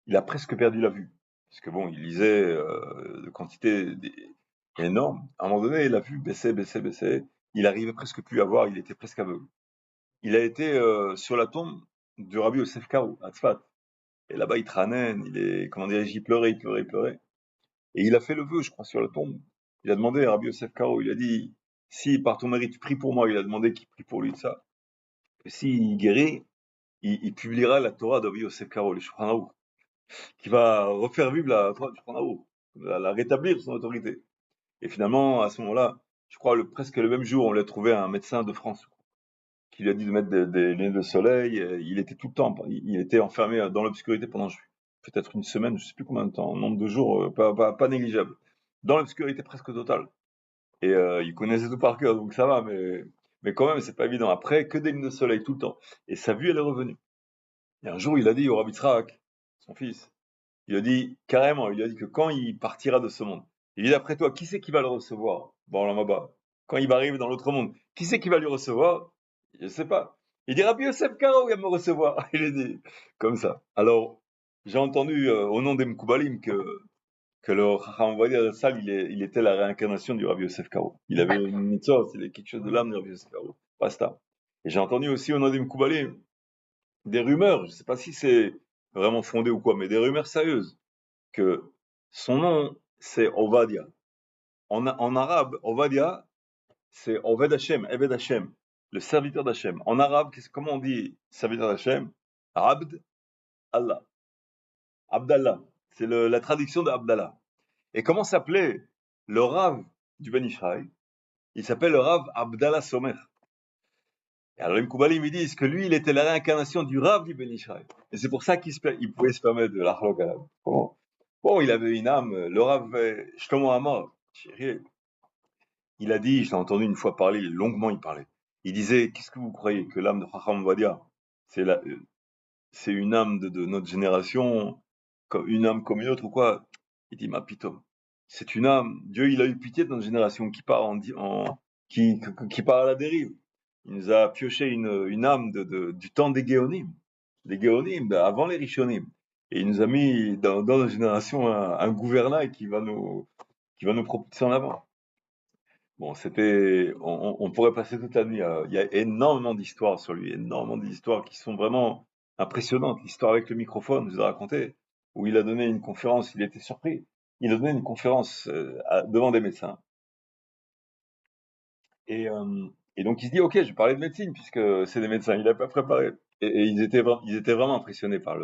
il a presque perdu la vue. Parce que bon, il lisait de quantité énorme. À un moment donné, la vue baissait, baissait, baissait. Il arrivait presque plus à voir, il était presque aveugle. Il a été sur la tombe du Rabbi Yosef Karo, à Tzfat. Et là-bas, il tranène, il est, comment dirais-je, il pleurait, il pleurait, il pleurait. Et il a fait le vœu, je crois, sur la tombe. Il a demandé à Rabbi Yosef Karo, il a dit, si par ton mérite tu pries pour moi, il a demandé qu'il prie pour lui de ça. Et s'il guérit, il publiera la Torah de Rabbi Yosef Karo, le Shulchan Aruch, qui va refaire vivre la Torah du Shulchan Aruch, la rétablir son autorité. Et finalement, à ce moment-là, je crois presque le même jour, on lui a trouvé un médecin de France qui lui a dit de mettre des lunettes de soleil. Il était tout le temps, il était enfermé dans l'obscurité pendant peut-être une semaine, je sais plus combien de temps, un nombre de jours pas négligeable, dans l'obscurité presque totale. Et il connaissait tout par cœur, donc ça va, mais quand même, c'est pas évident. Après, que des lunettes de soleil tout le temps. Et sa vue, elle est revenue. Et un jour, il a dit au Rabbi Tzrak, son fils, il a dit carrément, il a dit que quand il partira de ce monde, il dit d'après toi, qui c'est qui va le recevoir? Bon, là-bas, quand il va arriver dans l'autre monde, qui c'est qui va lui recevoir? Je sais pas. Il dit Rabbi Yosef Karo va me recevoir. Il est dit comme ça. Alors, j'ai entendu au nom des Mkoubalim que le Chacham Ovadia Zatzal, il était la réincarnation du Rabbi Yosef Karo. Il avait une mitzvah, c'est quelque chose de l'âme du Rabbi Yosef Karo. Basta. Et j'ai entendu aussi au nom des Mkoubalim des rumeurs, je sais pas si c'est vraiment fondé ou quoi, mais des rumeurs sérieuses que son nom, c'est Ovadia. En arabe, Ovadia, c'est Oved Hashem, Eved Hashem, le serviteur d'Hashem. En arabe, comment on dit serviteur d'Hashem? Abd Allah. Abdallah. C'est la traduction d'Abdallah. Et comment s'appelait le Rav du Ben Ishraï? Il s'appelle le Rav Abdallah Somer. Et alors les Mkoubalim, ils disent que lui, il était la réincarnation du Rav du Ben Ishraï. Et c'est pour ça il pouvait se permettre de l'Achlok Alav. Bon, il avait une âme, le Rav Shlomo Amar, chérie, il a dit, je l'ai entendu une fois parler, longuement il parlait. Il disait, qu'est-ce que vous croyez que l'âme de Chacham Ovadia, c'est c'est une âme de notre génération, comme une âme comme une autre ou quoi? Il dit, ma pitom. C'est une âme, Dieu il a eu pitié de notre génération qui part qui part à la dérive. Il nous a pioché une âme du temps des Géonim, avant les Rishonim. Et il nous a mis dans notre génération un gouvernail qui va nous propulser en avant. Bon, on pourrait passer toute la nuit. Il y a énormément d'histoires sur lui, énormément d'histoires qui sont vraiment impressionnantes. L'histoire avec le microphone, je vous ai raconté, où il a donné une conférence, il était surpris. Il a donné une conférence devant des médecins. Et, euh, et donc il se dit, ok, je vais parler de médecine puisque c'est des médecins. Il n'a pas préparé. Et ils étaient vraiment impressionnés par